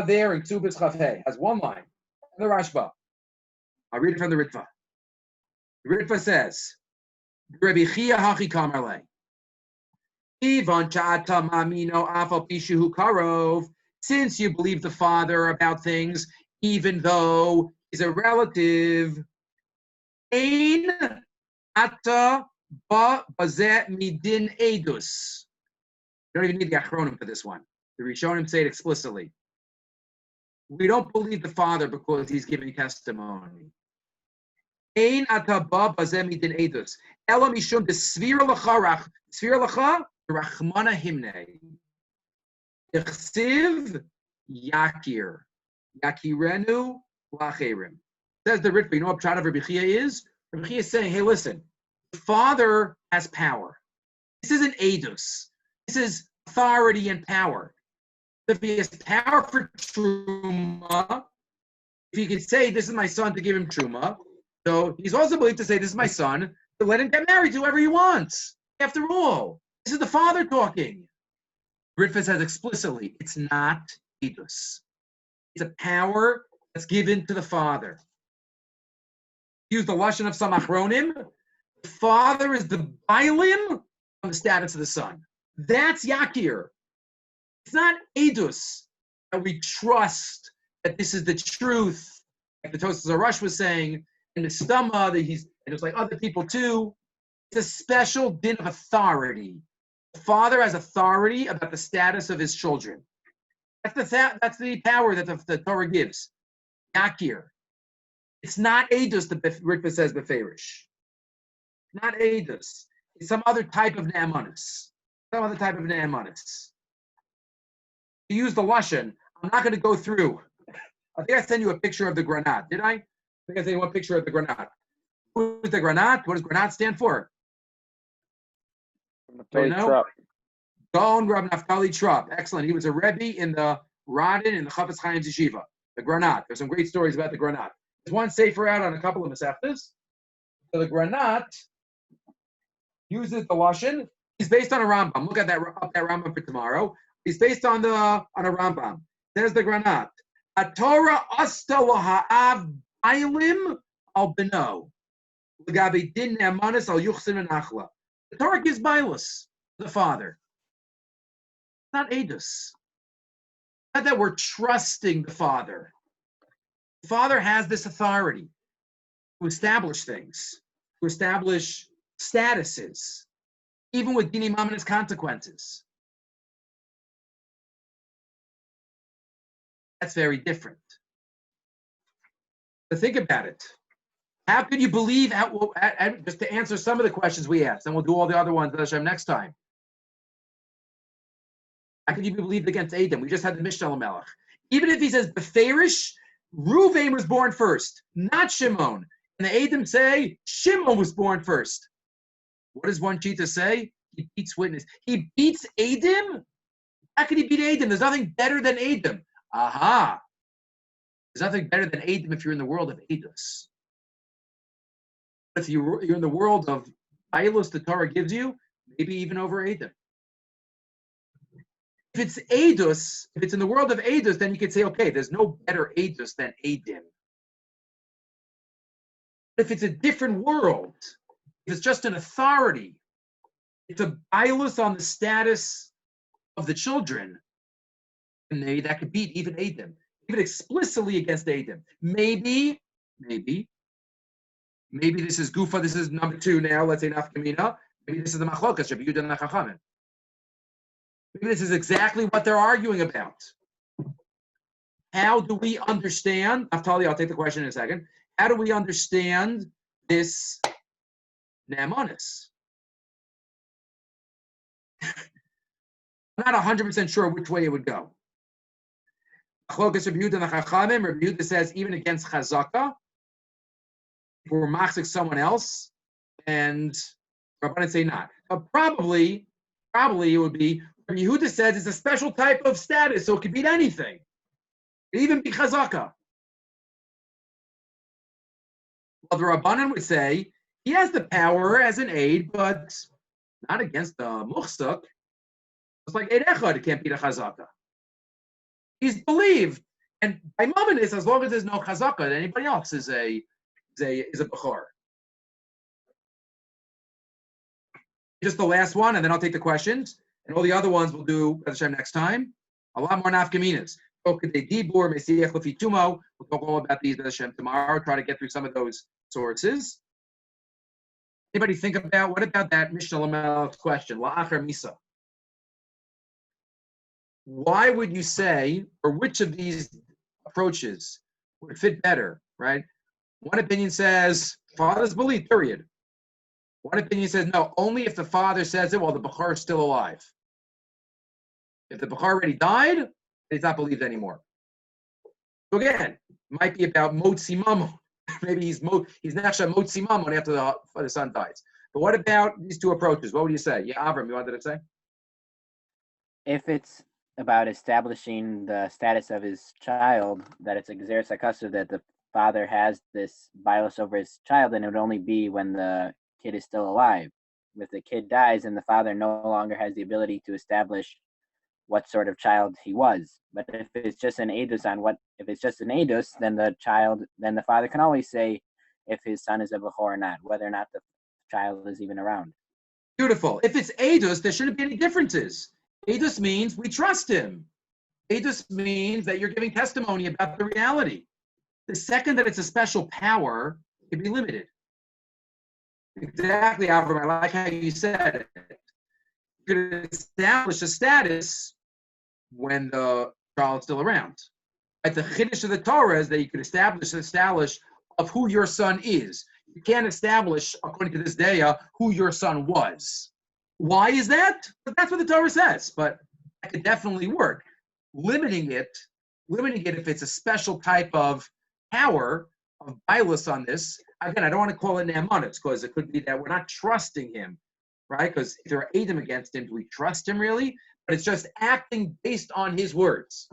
there in Ksubas Chafhei has one line. And the Rashba. I'll read it from the Ritva. The Ritva says, Rabbi Chia hachi kamarle. Ivan cha'ata mamino afal pishu karov. Since you believe the father about things, even though he's a relative, ein ata ba bazeh midin edus. You don't even need the achronim for this one. The Rishonim say it explicitly. We don't believe the father because he's giving testimony. Ein ataba bazeh midin edus. Ela mishum desvira lacha rachmana himne. Yechsiv yakir yakirenu lacherim. Says the Ritva. You know what Pshat of Rabbi Chia is? Rabbi Chia is saying, hey, listen, the father has power. This isn't edus. This is authority and power. If he has power for truma, if he can say, this is my son, to give him truma, so he's also believed to say, this is my son, to let him get married to whoever he wants. After all, this is the father talking. Ritva says explicitly, it's not edus. It's a power that's given to the father. Use the lashon of some achronim. The father is the bailim on the status of the son. That's yakir. It's not edus that we trust that this is the truth, like the Tosas Arush was saying, and the Stama that he's, and it's like other people too. It's a special din of authority. The father has authority about the status of his children. That's the power that the Torah gives. Yakir. It's not edus, the Ritva says beferish. Not edus. It's some other type of ne'amanis. To use the lashon, I'm not going to go through. I think I sent you a picture of the granat. Did I? I think I sent you one picture of the granat. Who is the granat? What does granat stand for? Naftali Trop. Gaon Rab Naftali Trop. Excellent. He was a Rebbe in the Radin in the Chafetz Chaim's yeshiva. The granat. There's some great stories about the granat. There's one sefer out on a couple of Masechtas. So the granat uses the lashon. He's based on a Rambam. Look at that Rambam for tomorrow. He's based on a Rambam. There's the granat. A Torah asta laha'av bailim al beno. L'gabi din ne'amanis al yuchsin and achla. The Torah gives bailus to the father. Not edus. Not that we're trusting the father. The father has this authority to establish things, to establish statuses, even with dinim amanis consequences. That's very different. But think about it. How could you believe, just to answer some of the questions we asked, and we'll do all the other ones next time. How could you be believed against Adam? We just had the Mishnah Melech. Even if he says Beferish, Ruvain was born first, not Shimon. And the Adam say, Shimon was born first. What does one cheetah say? He beats witness. He beats Adam? How could he beat Adam? There's nothing better than Adam. Aha. There's nothing better than Adam if you're in the world of Edus. If you're in the world of Bailus the Torah gives you, maybe even over Adam. If it's Edus, if it's in the world of Edus, then you could say, okay, there's no better Edus than Adam. If it's a different world, if it's just an authority, it's a bias on the status of the children, and that could beat even Adam, even explicitly against Adam. Maybe this is Gufa. This is number 2 now. Let's say Nafkamina. Maybe this is the Machlokas, Rabbi Yehuda and Chachamim. Maybe this is exactly what they're arguing about. How do we understand? Naftali, I'll take the question in a second. How do we understand this Naamonis? I'm not 100% sure which way it would go. Machlokas Rabbi Yehuda and Chachamim. Rabbi Yehuda says even against Chazaka, if we're machzik someone else, and Rabbanan say not. Probably it would be. Rabbi Yehuda says it's a special type of status, so it could beat anything. It even be chazaka. Well, the Rabbanan would say he has the power as an aid, but not against the muhsuk. It's like Eid Echad, it can't beat a chazaka. He's believed, and by moment is as long as there's no chazaka, anybody else is a bechor. Just the last one, and then I'll take the questions, and all the other ones we'll do Hashem next time. A lot more nafkaminas. We'll talk all about these Hashem tomorrow. Try to get through some of those sources. Anybody think about what about that Mishnah Lamel's question? La'achar misa. Why would you say, or which of these approaches would fit better? Right. One opinion says father's belief. Period. One opinion says no, only if the father says it while the bechor is still alive. If the bechor already died, he's not believed anymore. So again, it might be about motzi mamo. Maybe he's nechsha motzi mamo after the son dies. But what about these two approaches? What would you say? Yeah, Avram, you wanted to say? If it's about establishing the status of his child, that it's a gzeres hakasuv that the father has this bias over his child, then it would only be when the kid is still alive. If the kid dies and the father no longer has the ability to establish what sort of child he was. But if it's just an edus then the father can always say if his son is a bechor or not, whether or not the child is even around. Beautiful. If it's edus, there shouldn't be any differences. Edus means we trust him. Edus means that you're giving testimony about the reality. The second that it's a special power, it can be limited. Exactly, Avram. I like how you said it. You could establish a status when the child is still around. Right? The chiddush of the Torah is that you could establish of who your son is. You can't establish, according to this day, who your son was. Why is that? But that's what the Torah says. But that could definitely work. Limiting it if it's a special type of power of bias on this. Again, I don't want to call it naamonos because it could be that we're not trusting him, right? Because if there are Adam against him, do we trust him really? But it's just acting based on his words.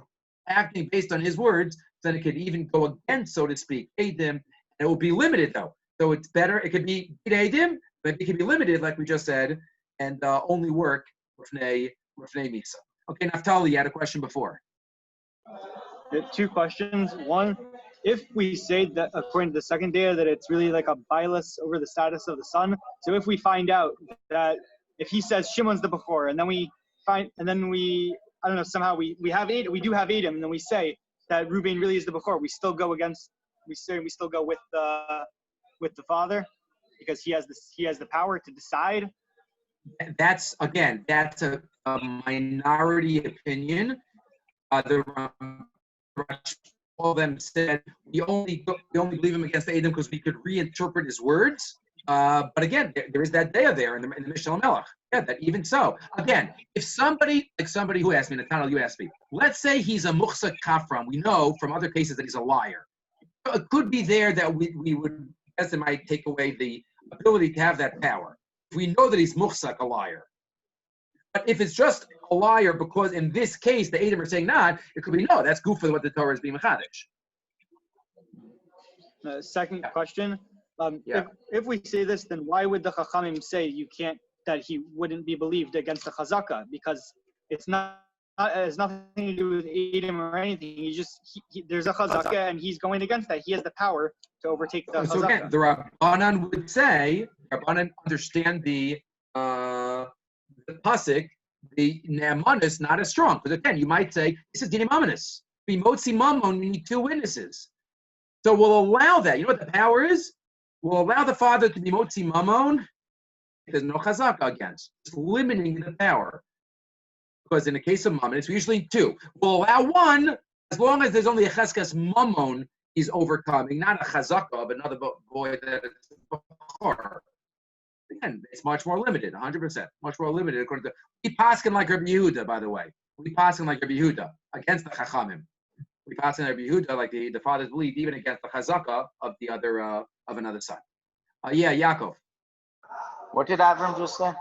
Acting based on his words, then it could even go against, so to speak, Adam, and it will be limited though. So it's better, it could be Adam, but it can be limited, like we just said, and only work with Misa. Okay, Naftali, you had a question before. Two questions. One, if we say that according to the second data that it's really like a bias over the status of the son, so if we find out that if he says Shimon's the before, and then we somehow we do have Adam, and then we say that Reuben really is the before, we still go with the father because he has the power to decide. That's a minority opinion. All of them said we only believe him against Adam because we could reinterpret his words. But again, there is that daya there in the Mishnah Melech. Yeah, that even so. Again, if somebody who asked me, Nathaniel, you asked me, let's say he's a muhsa kafram. We know from other cases that he's a liar. It could be there that we would, guess it might take away the ability to have that power. If we know that he's muhsak, a liar. But if it's just a liar because in this case the Edom are saying not, it could be no, that's good for what the Torah is being mechadish. Second question. If we say this, then why would the Chachamim say that he wouldn't be believed against the Chazaka? Because it has nothing to do with Edom or anything. There's a Chazaka and he's going against that. He has the power to overtake the Chazaka. So again, the Rabbanan would say, Rabbanan understand the the pasuk, the Naaman is not as strong. Because again, you might say, this is Dinim Amanis. Bimotzi Mamon, we need 2 witnesses. So we'll allow that. You know what the power is? We'll allow the father to be Motzi Mamon. There's no chazaka against. It's limiting the power. Because in the case of Mamon, it's usually 2. We'll allow 1 as long as there's only a cheskas Mamon he's overcoming, not a chazaka of another boy that is Bachar. Again, it's much more limited, 100%. Much more limited according to. We paskin like Rabbi Yehuda, by the way. We paskin like Rabbi Yehuda against the Chachamim. We paskin like Rabbi Yehuda, like the fathers believe, even against the chazaka of the other of another son. Yeah, Yaakov. What did Avram just say?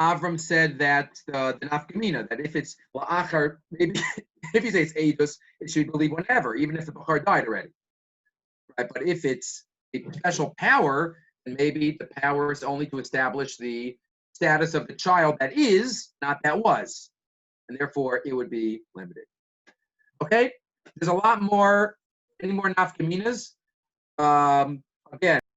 Avram said that the nafkamina, that if it's la'achar, maybe if you say it's edus, it should believe whenever, even if the bachar died already. Right? But if it's a special power, then maybe the power is only to establish the status of the child that is, not that was. And therefore, it would be limited. Okay? There's a lot more, any more nafkaminas? Again,